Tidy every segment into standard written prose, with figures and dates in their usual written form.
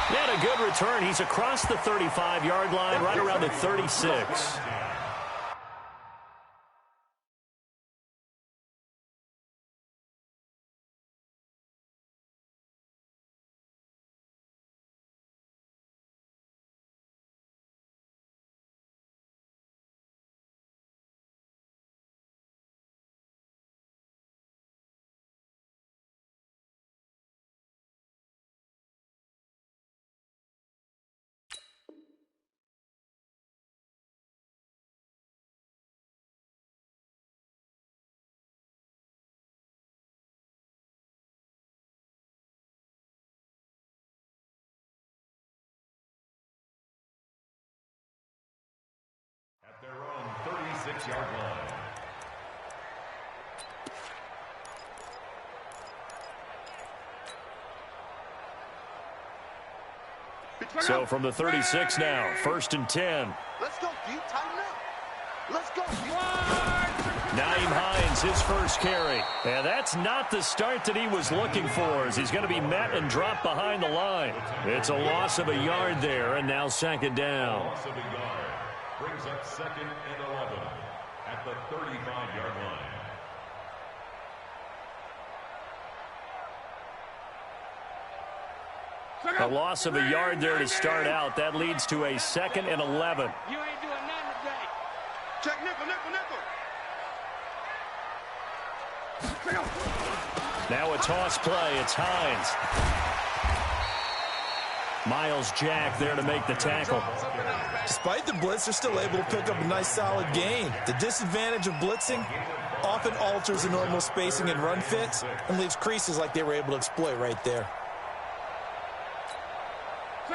And a good return. He's across the 35-yard line, right around the 36. At their own 36-yard line. So from the 36 now, 1st and 10. Let's go, deep, tighten up. Let's go, Naeem Hines, his first carry. And that's not the start that he was looking for, as he's going to be met and dropped behind the line. It's a loss of a yard there, and now 2nd down. Loss of a yard brings up 2nd and 11 at the 35-yard line. A loss of a yard there to start out. That leads to a 2nd and 11. You ain't doing nothing today. Check nickel, nickel, nickel. Now a toss play. It's Hines. Miles Jack there to make the tackle. Despite the blitz, they're still able to pick up a nice solid gain. The disadvantage of blitzing often alters the normal spacing and run fits and leaves creases like they were able to exploit right there.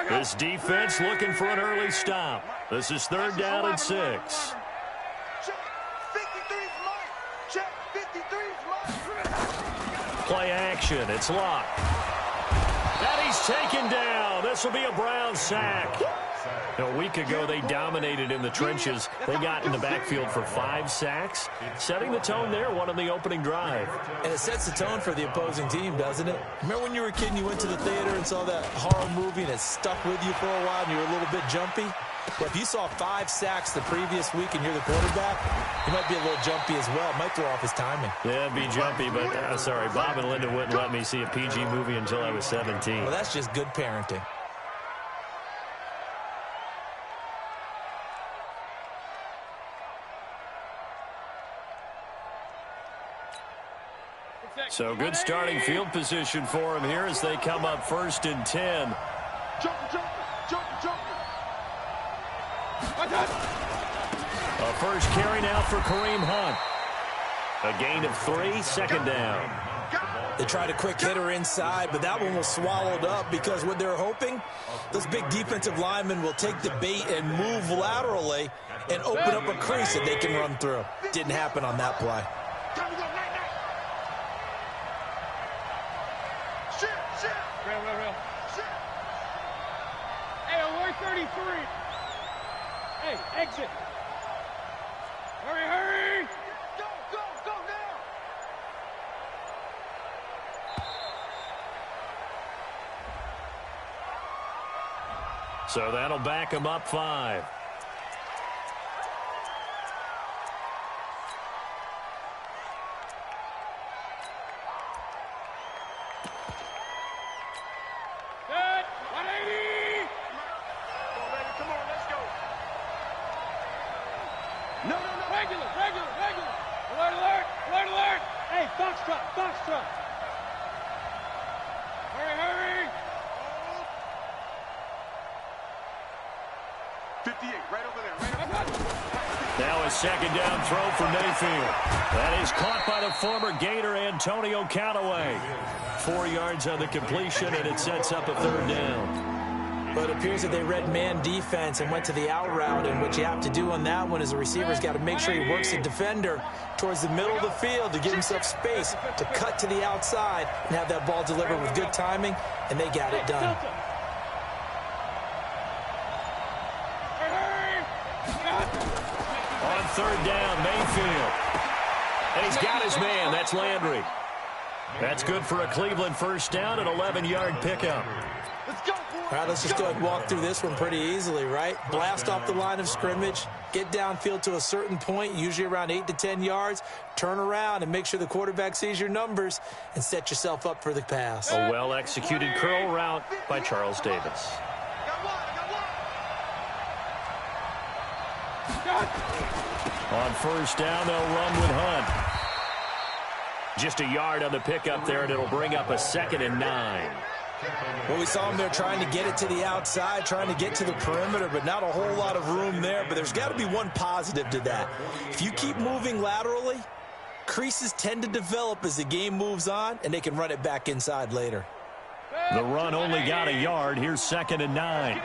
This defense looking for an early stop. This is 3rd down and 6. Check 53's mine. Check 53's mine. Play action. It's locked. And he's taken down. This will be a Brown sack. A week ago, they dominated in the trenches. They got in the backfield for 5 sacks, setting the tone there, one on the opening drive. And it sets the tone for the opposing team, doesn't it? Remember when you were a kid and you went to the theater and saw that horror movie and it stuck with you for a while and you were a little bit jumpy? Well, if you saw 5 sacks the previous week and you're the quarterback, you might be a little jumpy as well. It might throw off his timing. Yeah, it'd be jumpy, but sorry, Bob and Linda wouldn't let me see a PG movie until I was 17. Well, that's just good parenting. So good starting field position for him here as they come up 1st and 10. A first carry now for Kareem Hunt. A gain of 3, 2nd down. They tried a quick hitter inside, but that one was swallowed up because what they're hoping, those big defensive linemen will take the bait and move laterally and open up a crease that they can run through. Didn't happen on that play. Real. Hey, alert 33. Hey, exit. Hurry. Go now. So that'll back him up 5. Regular. Alert. Hey, Foxtrot. Hurry. 58, right over there. Now a 2nd down throw for Mayfield. That is caught by the former Gator Antonio Callaway. 4 yards on the completion, and it sets up a 3rd down. But it appears that they read man defense and went to the out route, and what you have to do on that one is the receiver's got to make sure he works the defender towards the middle of the field to give himself space to cut to the outside and have that ball delivered with good timing, and they got it done. On 3rd down, Mayfield. And he's got his man. That's Landry. That's good for a Cleveland first down, an 11-yard pickup. Let's go, boys. All right, let's just go ahead and walk through this one pretty easily, right? Blast off the line of scrimmage, get downfield to a certain point, usually around 8 to 10 yards, turn around and make sure the quarterback sees your numbers and set yourself up for the pass. A well-executed curl route by Charles Davis. On first down, they'll run with Hunt. Just a yard on the pickup there, and it'll bring up a 2nd and 9. Well, we saw him there trying to get it to the outside, trying to get to the perimeter, but not a whole lot of room there. But there's got to be one positive to that. If you keep moving laterally, creases tend to develop as the game moves on, and they can run it back inside later. The run only got a yard. Here's 2nd and 9.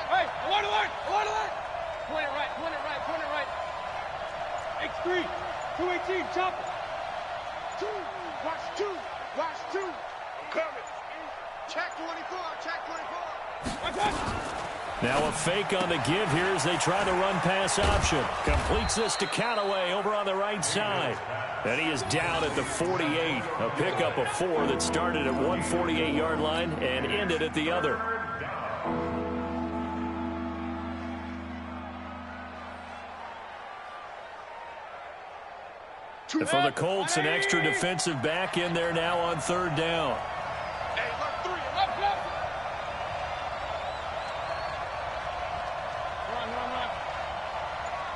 Hey, alert, alert, alert, alert. Point it right, point it right, point it right. X3, 218, chop it. 2, watch 2, watch 2. I'm coming. Check 24, check 24. Watch out. Now a fake on the give here as they try the run pass option. Completes this to Callaway over on the right side. And he is down at the 48. A pickup of 4 that started at one 48-yard line and ended at the other. And for the Colts, an extra defensive back in there now on 3rd down. Hey, look, 3, up, up.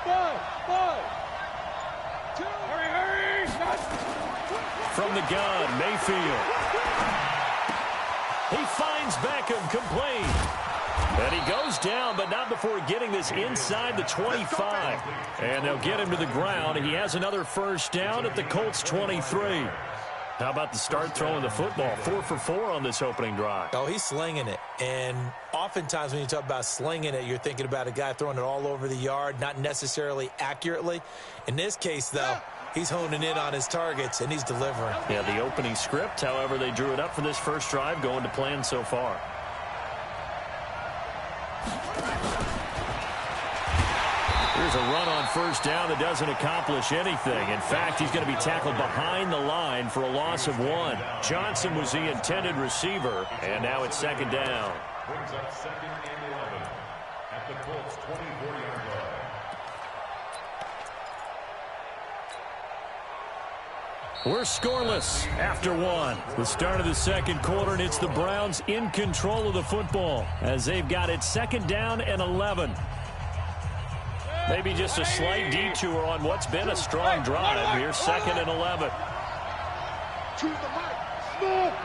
Run. 5, 2. Hurry. From the gun, Mayfield. He finds Beckham complete. And he goes down, but not before getting this inside the 25. And they'll get him to the ground. He has another first down at the Colts 23. How about the start throwing the football? 4 for 4 on this opening drive. Oh, he's slinging it. And oftentimes when you talk about slinging it, you're thinking about a guy throwing it all over the yard, not necessarily accurately. In this case, though, he's honing in on his targets, and he's delivering. Yeah, the opening script, however, they drew it up for this first drive, going to plan so far. Here's a run on first down that doesn't accomplish anything. In fact, he's going to be tackled behind the line for a loss of 1. Johnson was the intended receiver, and now it's 2nd down. Brings up 2nd and 11 at the Colts 24-yard line. We're scoreless after 1. The start of the second quarter, and it's the Browns in control of the football as they've got it 2nd down and 11. Maybe just a slight detour on what's been a strong drive. Here's 2nd and 11. To the mic. Smooth.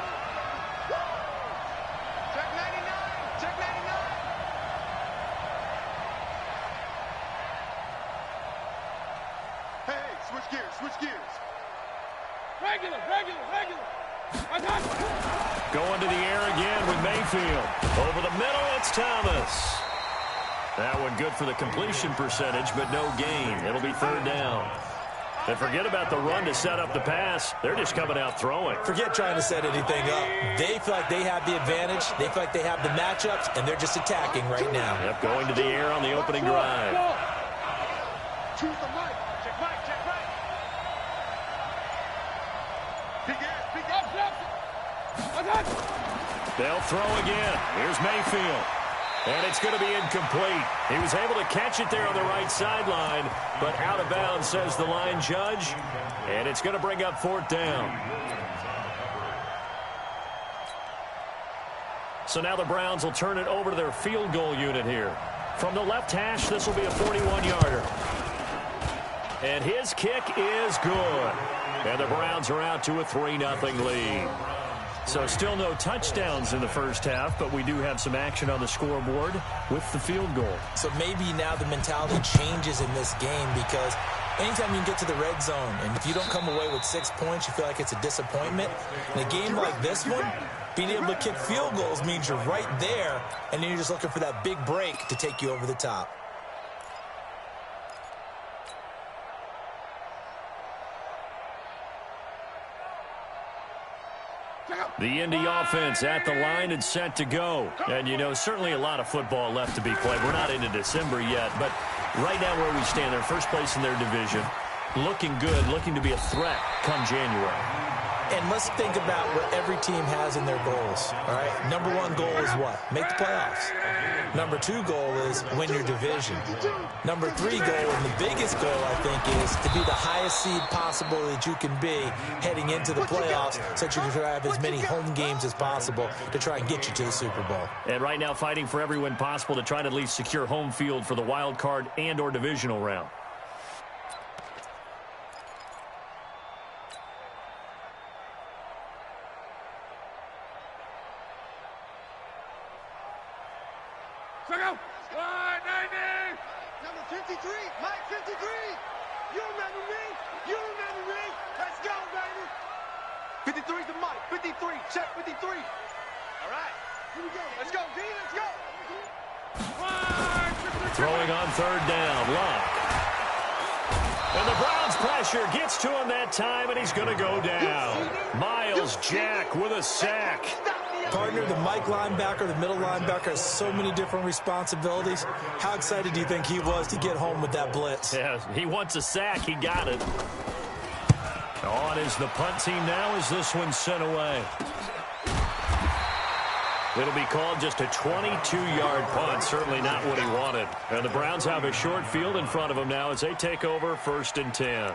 Check 99. Check 99. Hey, switch gears. Regular. Going to the air again with Mayfield. Over the middle, it's Thomas. That one good for the completion percentage, but no gain. It'll be 3rd down. And forget about the run to set up the pass. They're just coming out throwing. Forget trying to set anything up. They feel like they have the advantage. They feel like they have the matchups, and they're just attacking right now. Yep, going to the air on the opening drive. To the mic. Check right. Big up. They'll throw again. Here's Mayfield. And it's going to be incomplete. He was able to catch it there on the right sideline, but out of bounds, says the line judge. And it's going to bring up 4th down. So now the Browns will turn it over to their field goal unit here. From the left hash, this will be a 41-yarder. And his kick is good. And the Browns are out to a 3-0 lead. So still no touchdowns in the first half, but we do have some action on the scoreboard with the field goal. So maybe now the mentality changes in this game because anytime you can get to the red zone, and if you don't come away with 6 points, you feel like it's a disappointment. In a game like this one, being able to kick field goals means you're right there, and then you're just looking for that big break to take you over the top. The Indy offense at the line and set to go. And, you know, certainly a lot of football left to be played. We're not into December yet, but right now where we stand, they're first place in their division. Looking good, looking to be a threat come January. And let's think about what every team has in their goals, all right? Number one goal is what? Make the playoffs. Number two goal is win your division. Number three goal, and the biggest goal, I think, is to be the highest seed possible that you can be heading into the playoffs so that you can have as many home games as possible to try and get you to the Super Bowl. And right now fighting for every win possible to try to at least secure home field for the wild card and or divisional round. Number 53, Mike 53. You remember me? You remember me? Let's go, baby. 53 to Mike. 53. Check 53. All right. Here we go. Let's go, D. Let's go. Throwing on third down. Luck. And the Browns pressure gets to him that time, and he's going to go down. Miles Jack with a sack. Partner, the Mike linebacker, the middle linebacker has so many different responsibilities. How excited do you think he was to get home with that blitz? Yeah, he wants a sack. He got it. On is the punt team now as this one's sent away. It'll be called just a 22-yard punt. Certainly not what he wanted. And the Browns have a short field in front of them now as they take over 1st and 10.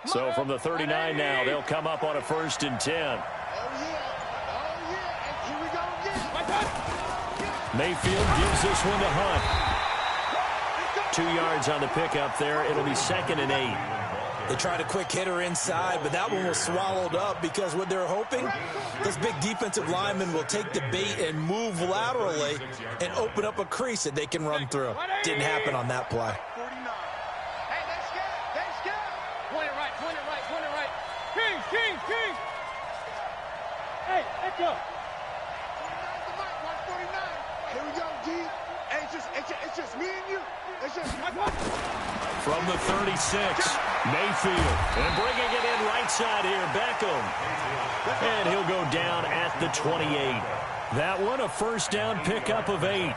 So from the 39 now, they'll come up on a 1st and 10. Oh, yeah. Oh, yeah. And here we go again. Mayfield gives this one to Hunt. 2 yards on the pickup there. It'll be 2nd and 8. They tried a quick hitter inside, but that one was swallowed up because what they're hoping, this big defensive lineman will take the bait and move laterally and open up a crease that they can run through. Didn't happen on that play. King! Hey, Echo! 49 to Mike, watch 49. Here we go, D. Hey, it's just me and you. It's just From the 36, Mayfield. And bringing it in right side here, Beckham. And he'll go down at the 28. That one, a 1st down pickup of 8.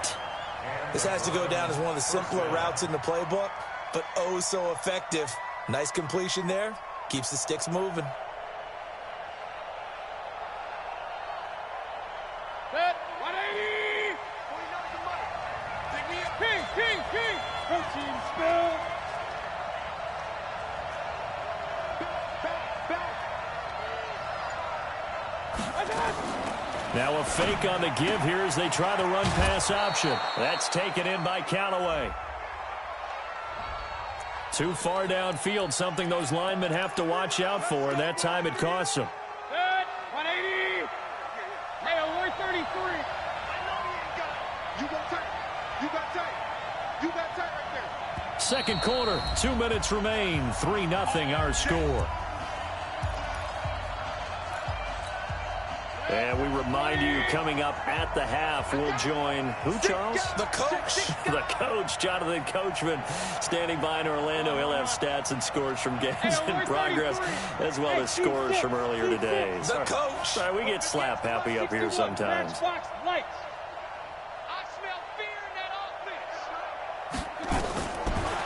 This has to go down as one of the simpler routes in the playbook, but oh so effective. Nice completion there. Keeps the sticks moving. Set, 180! 49 to Mike. Take me up. King! Protein spill. Back. Now a fake on the give here as they try the run-pass option. That's taken in by Callaway. Too far downfield, something those linemen have to watch out for, and that time it costs them. Set, 180. Hey, we're 33. I know you ain't got it. You got tight. You got tight right there. Second quarter, 2 minutes remain. 3-0 our score. And we remind you, coming up at the half, we'll join who, Charles? The coach. The coach, Jonathan Coachman, standing by in Orlando. He'll have stats and scores from games in progress, as well as scores from earlier today. The coach. Sorry, we get slap happy up here sometimes.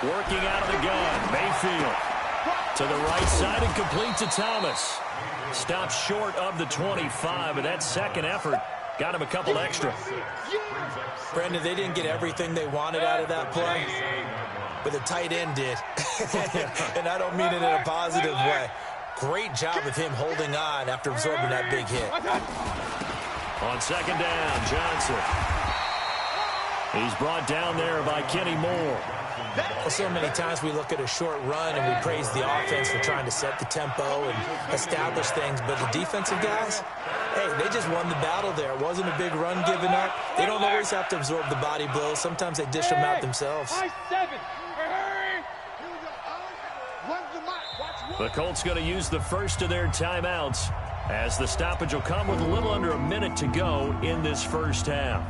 Working out of the gun, Mayfield to the right side and complete to Thomas. Stops short of the 25, but that second effort got him a couple extra. Brandon, they didn't get everything they wanted out of that play, but the tight end did. And I don't mean it in a positive way. Great job of him holding on after absorbing that big hit. On second down, Johnson. He's brought down there by Kenny Moore. Well, so many times we look at a short run and we praise the offense for trying to set the tempo and establish things, but the defensive guys, hey, they just won the battle there. It wasn't a big run given up. They don't always have to absorb the body blows. Sometimes they dish them out themselves. The Colts going to use the first of their timeouts as the stoppage will come with a little under a minute to go in this first half.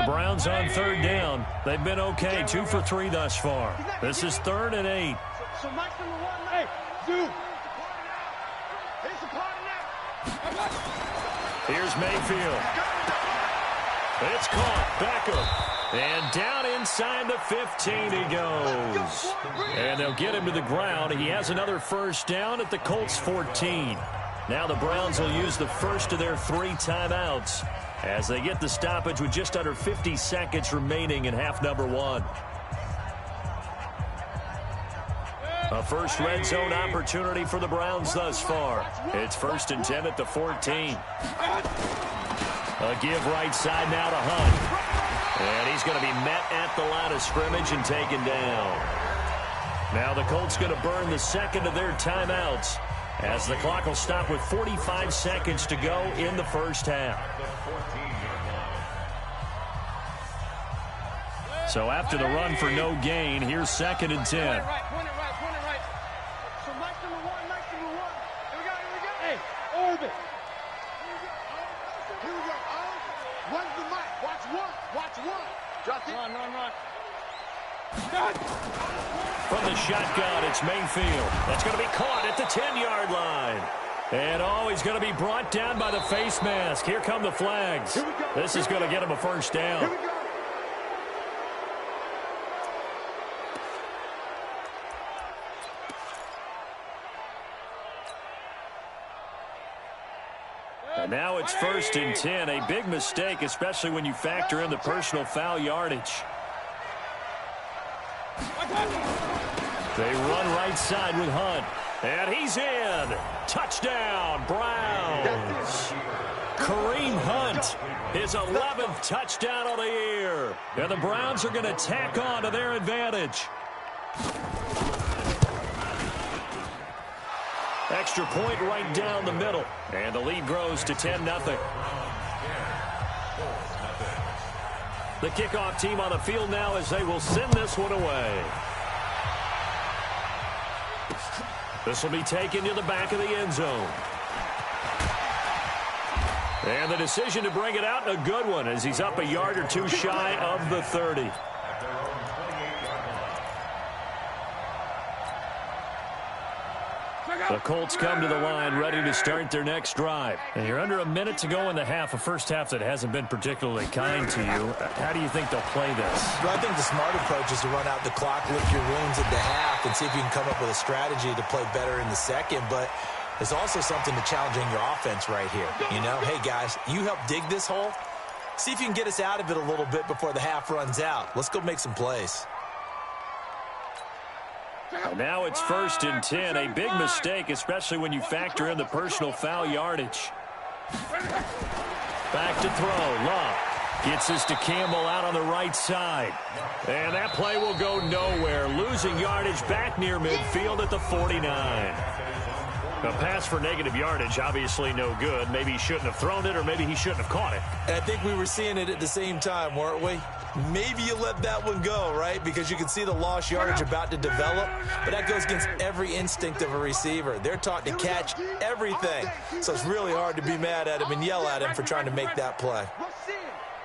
Browns on third down. They've been okay, 2 for 3 thus far. This is 3rd and 8. So match number 1, hey, Zoo. It's a party now. Here's Mayfield. It's caught. Beckham. And down inside the 15 he goes. And they'll get him to the ground. He has another first down at the Colts 14. Now the Browns will use the first of their 3 timeouts as they get the stoppage with just under 50 seconds remaining in half number 1. A first red zone opportunity for the Browns thus far. It's 1st and 10 at the 14. A give right side now to Hunt. And he's going to be met at the line of scrimmage and taken down. Now the Colts going to burn the second of their timeouts as the clock will stop with 45 seconds to go in the first half. So after the run for no gain, here's 2nd and 10. So match number 1, match number 1. Here we go. Hey, orbit. Here we go. One's the mic. Watch 1. Watch 1. Drop it. Run. From the shotgun, it's Mayfield. That's going to be caught at the 10-yard line. And he's going to be brought down by the face mask. Here come the flags. This is going to get him a first down. Here we go. And now it's 1st and 10. A big mistake, especially when you factor in the personal foul yardage. They run right side with Hunt. And he's in. Touchdown, Browns. Kareem Hunt, his 11th touchdown of the year. And the Browns are going to tack on to their advantage. Extra point right down the middle. And the lead grows to 10-0. The kickoff team on the field now as they will send this one away. This will be taken to the back of the end zone. And the decision to bring it out, a good one, as he's up a yard or 2 shy of the 30. The Colts come to the line ready to start their next drive. And you're under a minute to go in the half, a first half that hasn't been particularly kind to you. How do you think they'll play this? Well, I think the smart approach is to run out the clock, lick your wounds at the half, and see if you can come up with a strategy to play better in the second. But there's also something to challenging your offense right here. You know, hey, guys, you help dig this hole. See if you can get us out of it a little bit before the half runs out. Let's go make some plays. And now it's 1st and 10. A big mistake, especially when you factor in the personal foul yardage. Back to throw. Love gets this to Campbell out on the right side. And that play will go nowhere. Losing yardage back near midfield at the 49. A pass for negative yardage, obviously no good. Maybe he shouldn't have thrown it, or maybe he shouldn't have caught it. And I think we were seeing it at the same time, weren't we? Maybe you let that one go, right? Because you can see the lost yardage about to develop. But that goes against every instinct of a receiver. They're taught to catch everything. So it's really hard to be mad at him and yell at him for trying to make that play.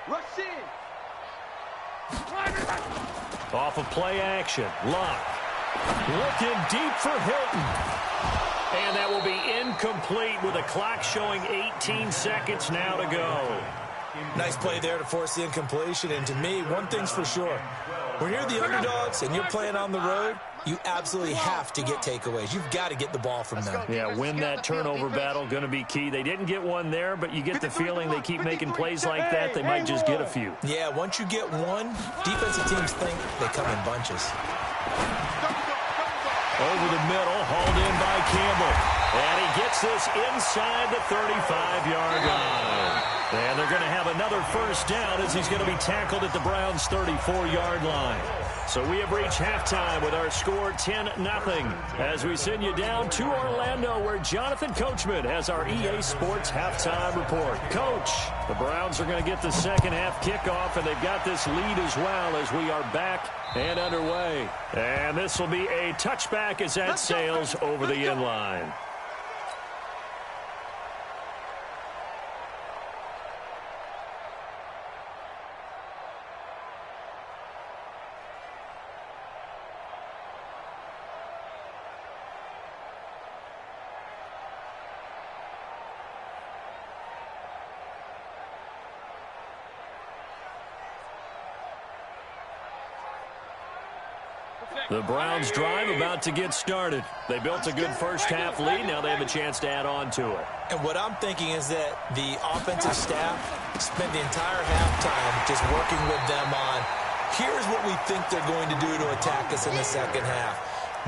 Rush in. Off of play action. Luck. Looking deep for Hilton. And that will be incomplete with the clock showing 18 seconds now to go. Nice play there to force the incompletion. And to me, one thing's for sure. When you're the underdogs and you're playing on the road, you absolutely have to get takeaways. You've got to get the ball from them. Yeah, win that turnover battle, going to be key. They didn't get one there, but you get the feeling they keep making plays like that, they might just get a few. Yeah, once you get one, defensive teams think they come in bunches. Over the middle, hauled in by Campbell. And he gets this inside the 35-yard line. And they're going to have another first down as he's going to be tackled at the Browns' 34-yard line. So we have reached halftime with our score 10-0 as we send you down to Orlando where Jonathan Coachman has our EA Sports halftime report. Coach, the Browns are going to get the second half kickoff, and they've got this lead as well as we are back and underway. And this will be a touchback as that sails over the end line. The Browns drive about to get started. They built a good first-half lead. Now they have a chance to add on to it. And what I'm thinking is that the offensive staff spent the entire halftime just working with them on, here's what we think they're going to do to attack us in the second half.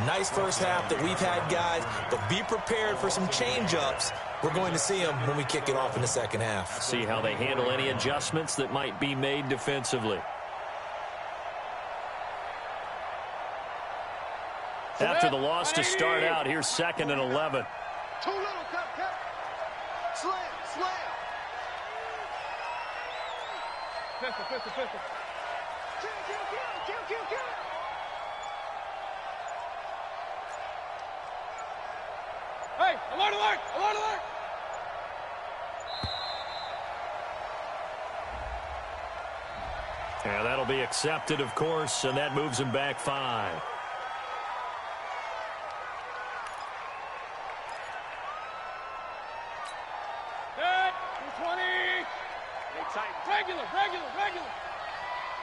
Nice first half that we've had, guys, but be prepared for some change-ups. We're going to see them when we kick it off in the second half. See how they handle any adjustments that might be made defensively. After the loss to start out, here's 2nd and 11. Too little, cut. Slam. Pistol. Kill. Hey, alert! And that'll be accepted, of course, and that moves him back 5. Good. 20. Regular.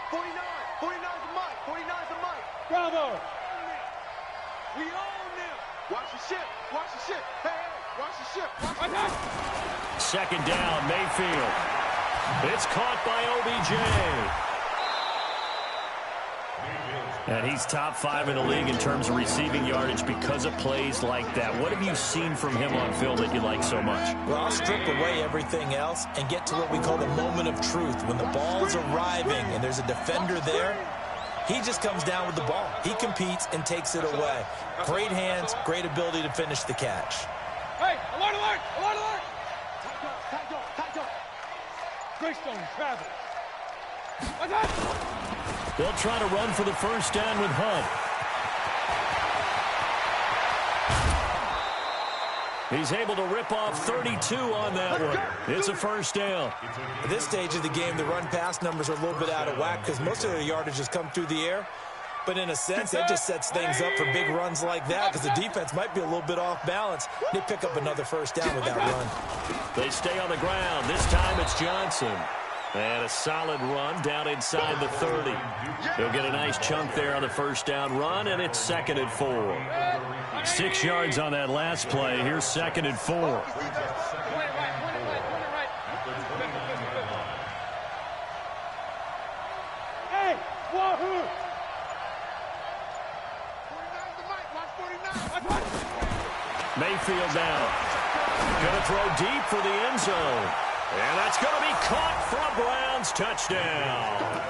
49. 49's the mic. Bravo. We own them. Watch the ship. Hey, watch the ship. Second down, Mayfield. It's caught by OBJ. And he's top 5 in the league in terms of receiving yardage because of plays like that. What have you seen from him on film that you like so much? Well, I'll strip away everything else and get to what we call the moment of truth. When the ball's arriving and there's a defender there, he just comes down with the ball. He competes and takes it away. Great hands, great ability to finish the catch. Hey, alert! Tight up. Greystone, Travis. They'll try to run for the first down with Hunt. He's able to rip off 32 on that one. It's a first down. At this stage of the game, the run-pass numbers are a little bit out of whack because most of their yardage has come through the air. But in a sense, that just sets things up for big runs like that because the defense might be a little bit off balance. They pick up another first down with that run. They stay on the ground. This time it's Johnson. And a solid run down inside the 30. They'll get a nice chunk there on the first down run, and it's 2nd and 4. 6 yards on that last play. Here's 2nd and 4. Hey, wahoo! Mayfield down. Going to throw deep for the end zone. And that's going to be caught for a Browns touchdown.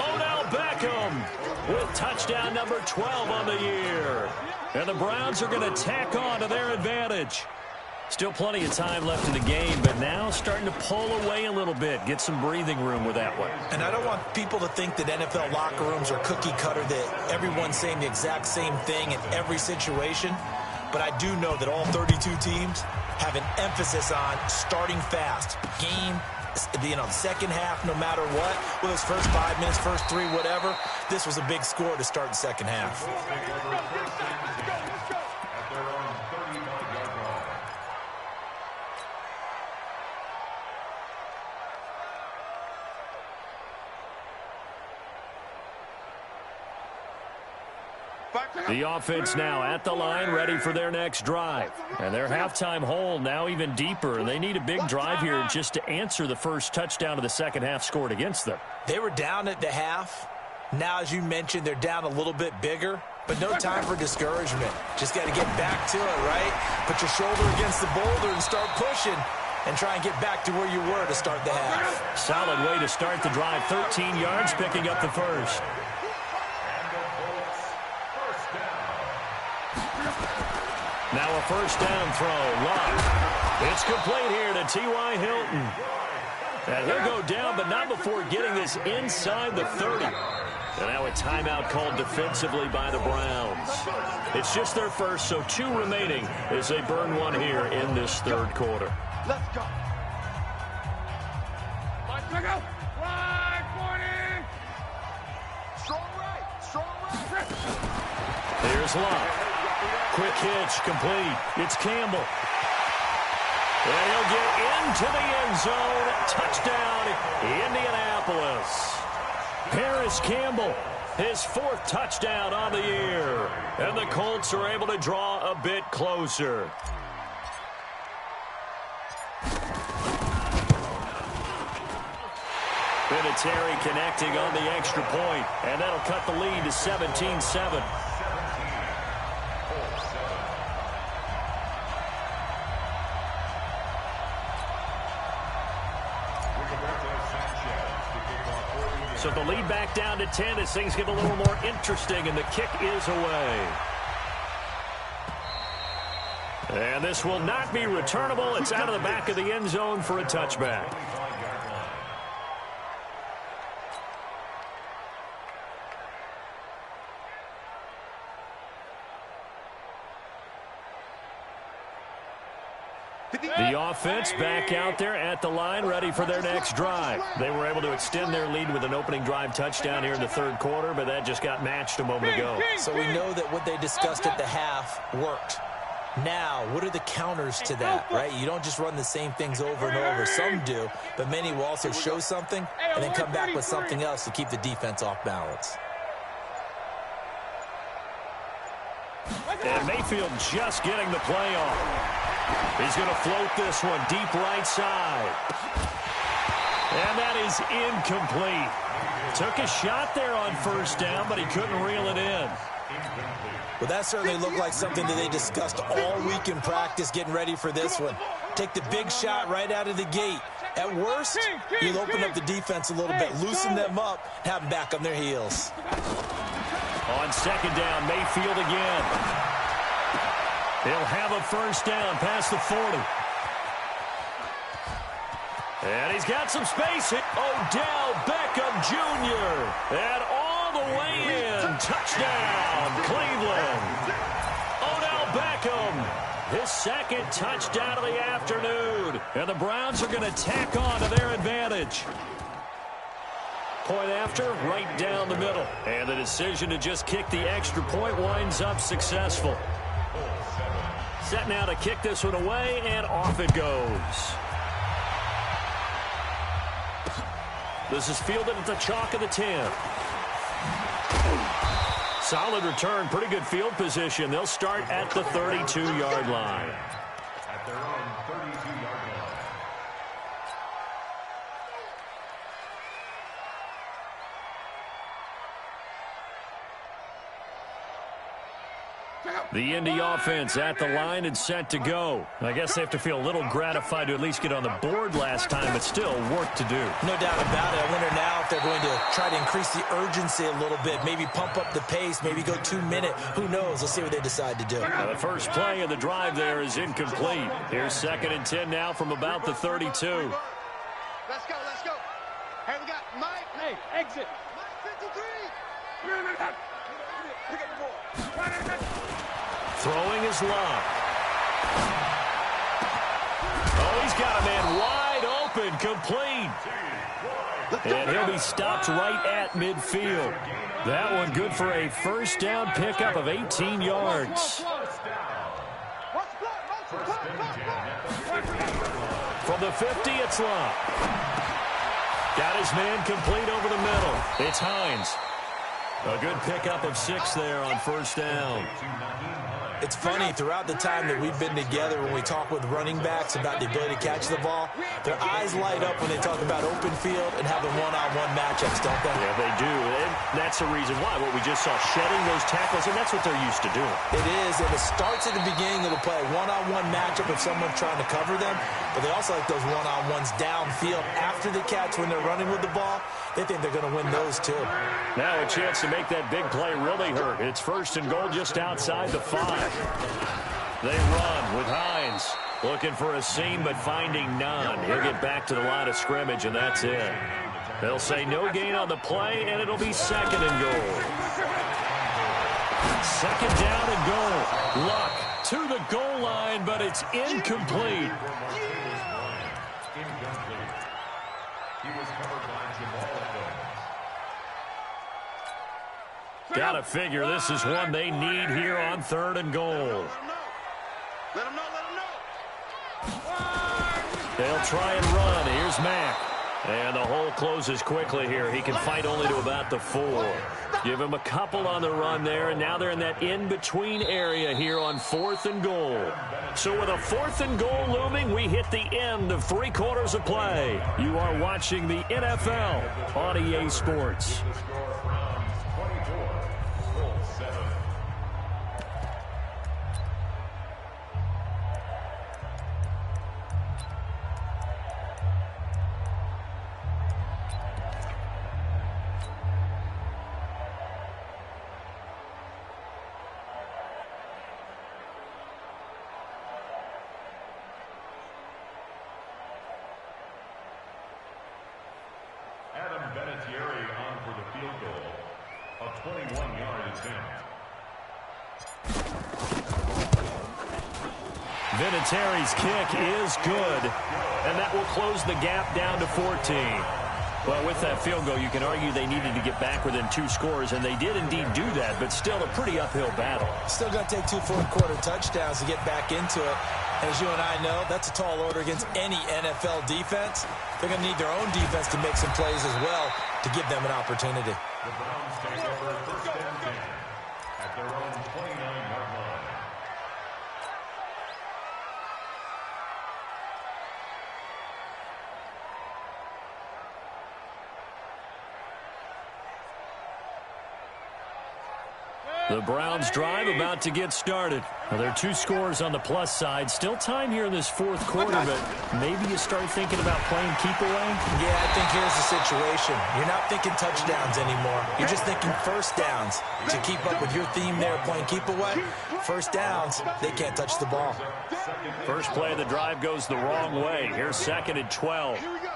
Odell Beckham with touchdown number 12 on the year. And the Browns are going to tack on to their advantage. Still plenty of time left in the game, but now starting to pull away a little bit. Get some breathing room with that one. And I don't want people to think that NFL locker rooms are cookie cutter, that everyone's saying the exact same thing in every situation. But I do know that all 32 teams have an emphasis on starting fast. Game, second half, no matter what. Whether it's first 5 minutes, first 3, whatever. This was a big score to start the second half. The offense now at the line, ready for their next drive. And their halftime hole now even deeper, and they need a big drive here just to answer the first touchdown of the second half scored against them. They were down at the half. Now, as you mentioned, they're down a little bit bigger, but no time for discouragement. Just got to get back to it, right? Put your shoulder against the boulder and start pushing and try and get back to where you were to start the half. Solid way to start the drive. 13 yards, picking up the first. Now a first down throw. Love. It's complete here to T.Y. Hilton. And he'll go down, but not before getting this inside the 30. And now a timeout called defensively by the Browns. It's just their first, so 2 remaining as they burn one here in this third quarter. Let's go. Right, 40. Strong right. Here's Love. Quick hitch, complete. It's Campbell. And he'll get into the end zone. Touchdown, Indianapolis. Paris Campbell His 4th touchdown on the year. And the Colts are able to draw a bit closer. Vinatieri connecting on the extra point, and that'll cut the lead to 17-7. So the lead back down to 10 as things get a little more interesting, and the kick is away. And this will not be returnable. It's out of the back of the end zone for a touchback. The offense back out there at the line, ready for their next drive. They were able to extend their lead with an opening drive touchdown here in the 3rd quarter, but that just got matched a moment ago. So we know that what they discussed at the half worked. Now, what are the counters to that, right? You don't just run the same things over and over. Some do, but many will also show something and then come back with something else to keep the defense off balance. And Mayfield just getting the play off. He's going to float this one deep right side. And that is incomplete. Took a shot there on 1st down, but he couldn't reel it in. Well, that certainly looked like something that they discussed all week in practice getting ready for this one. Take the big shot right out of the gate. At worst, you'll open up the defense a little bit, loosen them up, have them back on their heels. On 2nd down, Mayfield again. He'll have a 1st down past the 40. And he's got some space. Odell Beckham Jr. And all the way in. Touchdown, Cleveland. Odell Beckham, his 2nd touchdown of the afternoon. And the Browns are going to tack on to their advantage. Point after, right down the middle. And the decision to just kick the extra point winds up successful. Set now to kick this one away, and off it goes. This is fielded at the chalk of the 10. Solid return, pretty good field position. They'll start at the 32-yard line. At their own 32-yard line. The Indy offense at the line and set to go. I guess they have to feel a little gratified to at least get on the board last time, but still work to do. No doubt about it. I wonder now if they're going to try to increase the urgency a little bit, maybe pump up the pace, maybe go 2-minute. Who knows? Let's see what they decide to do. The first play of the drive there is incomplete. Here's 2nd and 10 now from about the 32. Let's go, let's go. Hey, we got Mike. Hey, exit. Mike 53. Pick up the ball. Throwing his lock. Oh, he's got a man wide open, complete. And he'll be stopped right at midfield. That one good for a 1st down pickup of 18 yards. From the 50, it's Locke. Got his man complete over the middle. It's Hines. A good pickup of 6 there on 1st down. It's funny, throughout the time that we've been together, when we talk with running backs about the ability to catch the ball, their eyes light up when they talk about open field and having one-on-one matchups, don't they? Yeah, they do. And that's the reason why. What we just saw, shedding those tackles, and that's what they're used to doing. It is, and it starts at the beginning of the play. One-on-one matchup if someone's trying to cover them, but they also like those one-on-ones downfield after the catch when they're running with the ball. They think they're going to win those, too. Now a chance to make that big play really hurt. It's 1st and goal just outside the 5. They run with Hines. Looking for a seam, but finding none. He'll get back to the line of scrimmage, and that's it. They'll say no gain on the play, and it'll be 2nd and goal. 2nd down and goal. Luck to the goal line, but it's incomplete. Gotta figure this is one they need here on 3rd and goal. Let him know. They'll try and run. Here's Mack. And the hole closes quickly here. He can fight only to about the 4. Give him a couple on the run there, and now they're in that in-between area here on 4th and goal. So with a 4th and goal looming, we hit the end of 3 quarters of play. You are watching the NFL on EA Sports. On for the field goal, a 21-yard attempt. Vinatieri's kick is good, and that will close the gap down to 14. Well, with that field goal, you can argue they needed to get back within 2 scores, and they did indeed do that, but still a pretty uphill battle. Still going to take 2 fourth-quarter touchdowns to get back into it. As you and I know, that's a tall order against any NFL defense. They're going to need their own defense to make some plays as well to give them an opportunity. The Browns take over 1st and 10 at their own 29-yard line. The Browns drive about to get started. Well, there are 2 scores on the plus side. Still time here in this 4th quarter, but maybe you start thinking about playing keep away? Yeah, I think here's the situation. You're not thinking touchdowns anymore. You're just thinking first downs. To keep up with your theme there, playing keep away, first downs, they can't touch the ball. First play of the drive goes the wrong way. Here's 2nd and 12. Here we go.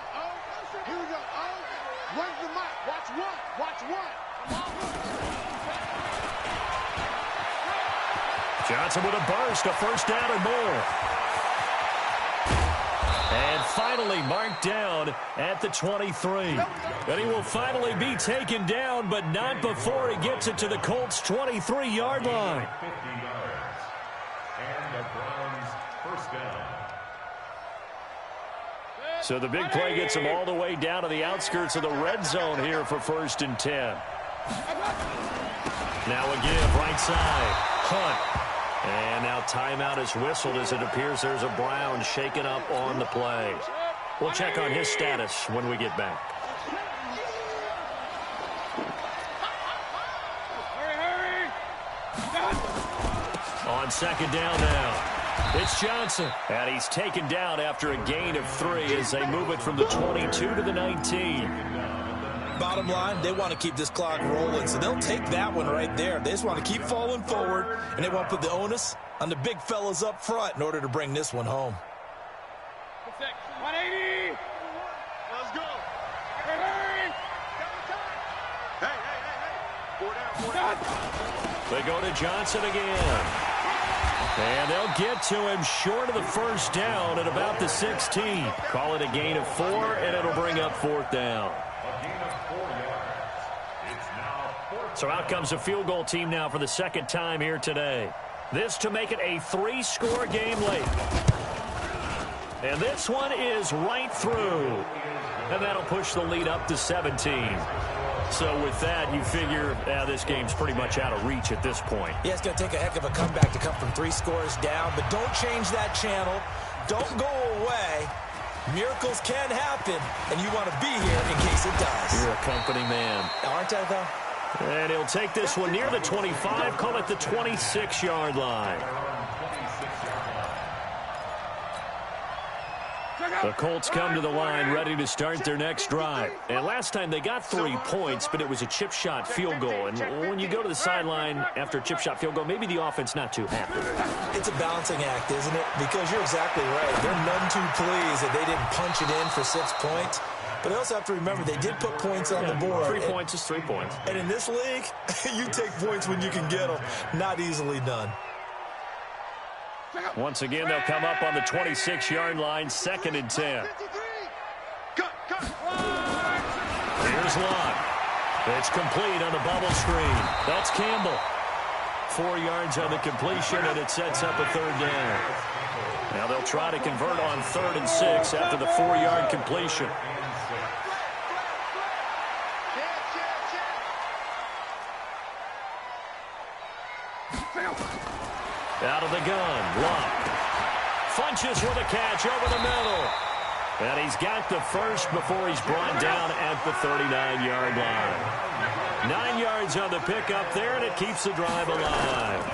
Here we go. Where's the mic? Watch one. Watch one. Johnson with a burst, a first down and more. And finally marked down at the 23. And he will finally be taken down, but not before he gets it to the Colts' 23-yard line. 50 yards. And the Browns first down. So the big play gets him all the way down to the outskirts of the red zone here for 1st and 10. Now a give right side. Hunt. And now timeout is whistled as it appears there's a Brown shaken up on the play. We'll check on his status when we get back. Hurry, hurry. On 2nd down now. It's Johnson. And he's taken down after a gain of 3 as they move it from the 22 to the 19. Bottom line, they want to keep this clock rolling, so they'll take that one right there. They just want to keep falling forward, and they want to put the onus on the big fellas up front in order to bring this one home. 180. Let's go. Hurry. Hey. 4 down. They go to Johnson again. And they'll get to him short of the first down at about the 16. Call it a gain of 4, and it'll bring up 4th down. So out comes a field goal team now for the 2nd time here today. This to make it a 3-score game late. And this one is right through. And that'll push the lead up to 17. So with that, you figure this game's pretty much out of reach at this point. Yeah, it's going to take a heck of a comeback to come from 3 scores down. But don't change that channel. Don't go away. Miracles can happen, and you want to be here in case it does. You're a company man. Aren't I, though? And he'll take this one near the 25, call it the 26-yard line. The Colts come to the line ready to start their next drive. And last time they got 3 points, but it was a chip shot field goal. And when you go to the sideline after a chip shot field goal, maybe the offense not too happy. It's a balancing act, isn't it? Because you're exactly right. They're none too pleased that they didn't punch it in for 6 points. But they also have to remember they did put points on the board. 3 points is 3 points. And in this league, you take points when you can get them. Not easily done. Once again, they'll come up on the 26-yard line, 2nd and 10. Here's Lott. It's complete on the bubble screen. That's Campbell. 4 yards on the completion, and it sets up a 3rd down. Now they'll try to convert on 3rd and 6 after the 4-yard completion. Out of the gun, Luck. Funches with a catch over the middle. And he's got the first before he's brought down at the 39-yard line. 9 yards on the pickup there, and it keeps the drive alive.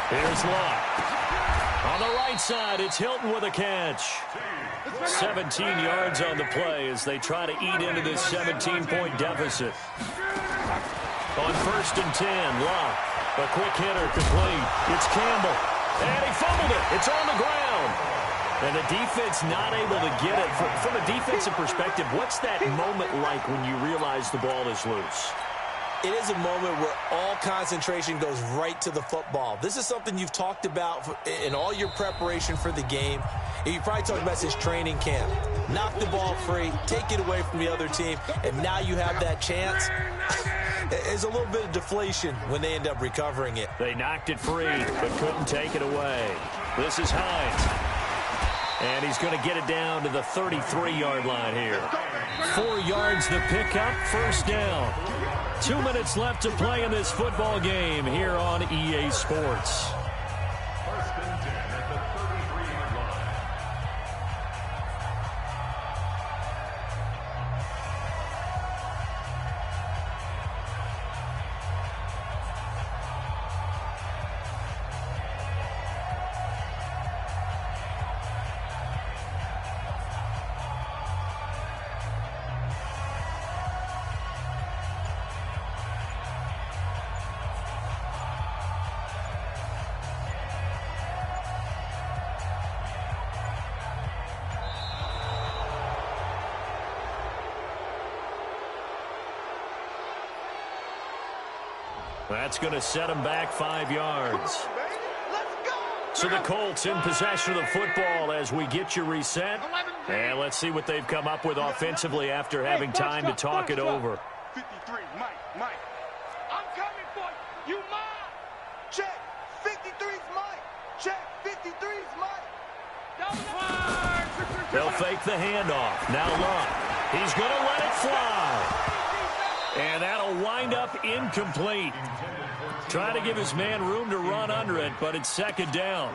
Here's Luck. On the right side, it's Hilton with a catch. 17 yards on the play as they try to eat into this 17-point deficit. On 1st and 10, Luck. A quick hitter complete. It's Campbell. And he fumbled it. It's on the ground. And the defense not able to get it. From a defensive perspective, what's that moment like when you realize the ball is loose? It is a moment where all concentration goes right to the football. This is something you've talked about in all your preparation for the game. And you probably talked about since training camp. Knock the ball free, take it away from the other team, and now you have that chance. There's a little bit of deflation when they end up recovering it. They knocked it free, but couldn't take it away. This is Hines. And he's going to get it down to the 33-yard line here. 4 yards the pickup, first down. 2 minutes left to play in this football game here on EA Sports. First and 10 at the 33-yard line. That's going to set him back 5 yards. So the Colts in possession of the football as we get you reset. And let's see what they've come up with offensively after having time to talk it over. 53, Mike. I'm coming for you. You mine. Check. 53's Mike. Check. 53's Mike. They'll fake the handoff. Now Luck. He's going to let it fly. And that'll wind up incomplete. Trying to give his man room to run under it, but it's second down.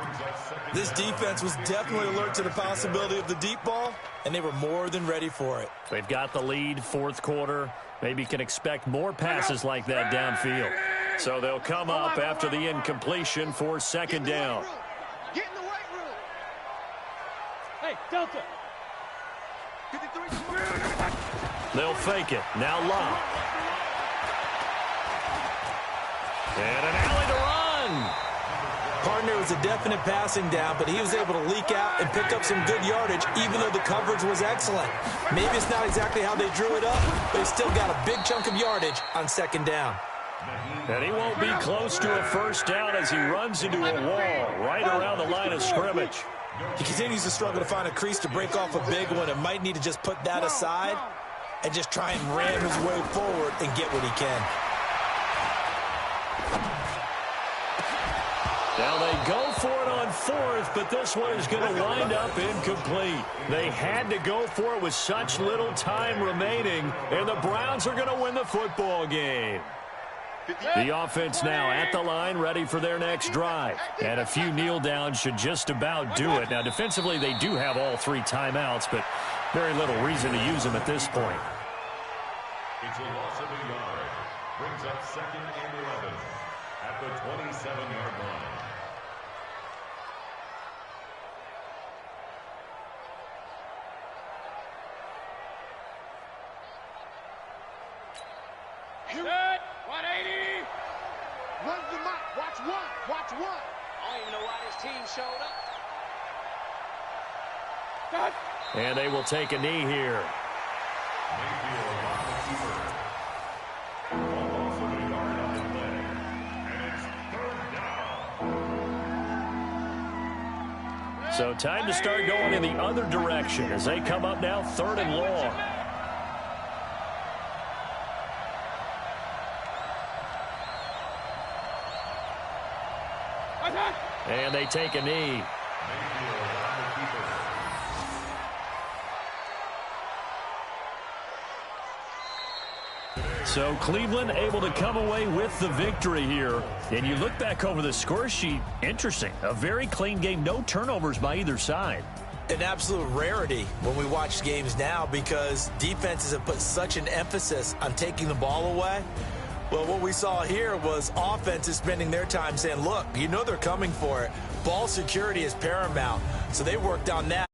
This defense was definitely alert to the possibility of the deep ball, and they were more than ready for it. They've got the lead, fourth quarter. Maybe can expect more passes like that downfield. So they'll come up after the incompletion for second down. Get in the weight room. Hey, Delta. 53. They'll fake it. Now Luck. And an alley to run. Partner was a definite passing down, but he was able to leak out and pick up some good yardage, even though the coverage was excellent. Maybe it's not exactly how they drew it up, but he still got a big chunk of yardage on second down. And he won't be close to a first down as he runs into a wall right around the line of scrimmage. He continues to struggle to find a crease to break off a big one and might need to just put that aside and just try and ram his way forward and get what he can. Now they go for it on fourth, but this one is going to wind up incomplete. They had to go for it with such little time remaining, and the Browns are going to win the football game. The offense now at the line, ready for their next drive. And a few kneel downs should just about do it. Now, defensively, they do have all 3 timeouts, but very little reason to use them at this point. It's a loss of a yard. Brings up second and 11 at the 27-yard line. Set. 180. Run the mic. Watch one. Watch one. I don't even know why this team showed up. And they will take a knee here. Mayfield on the keeper. A loss of a yard on the play. And it's third down. So time to start going in the other direction as they come up now 3rd and long. And they take a knee. Mayfield on the keeper. So Cleveland able to come away with the victory here. And you look back over the score sheet, interesting. A very clean game, no turnovers by either side. An absolute rarity when we watch games now because defenses have put such an emphasis on taking the ball away. Well, what we saw here was offenses spending their time saying, look, you know they're coming for it. Ball security is paramount. So they worked on that.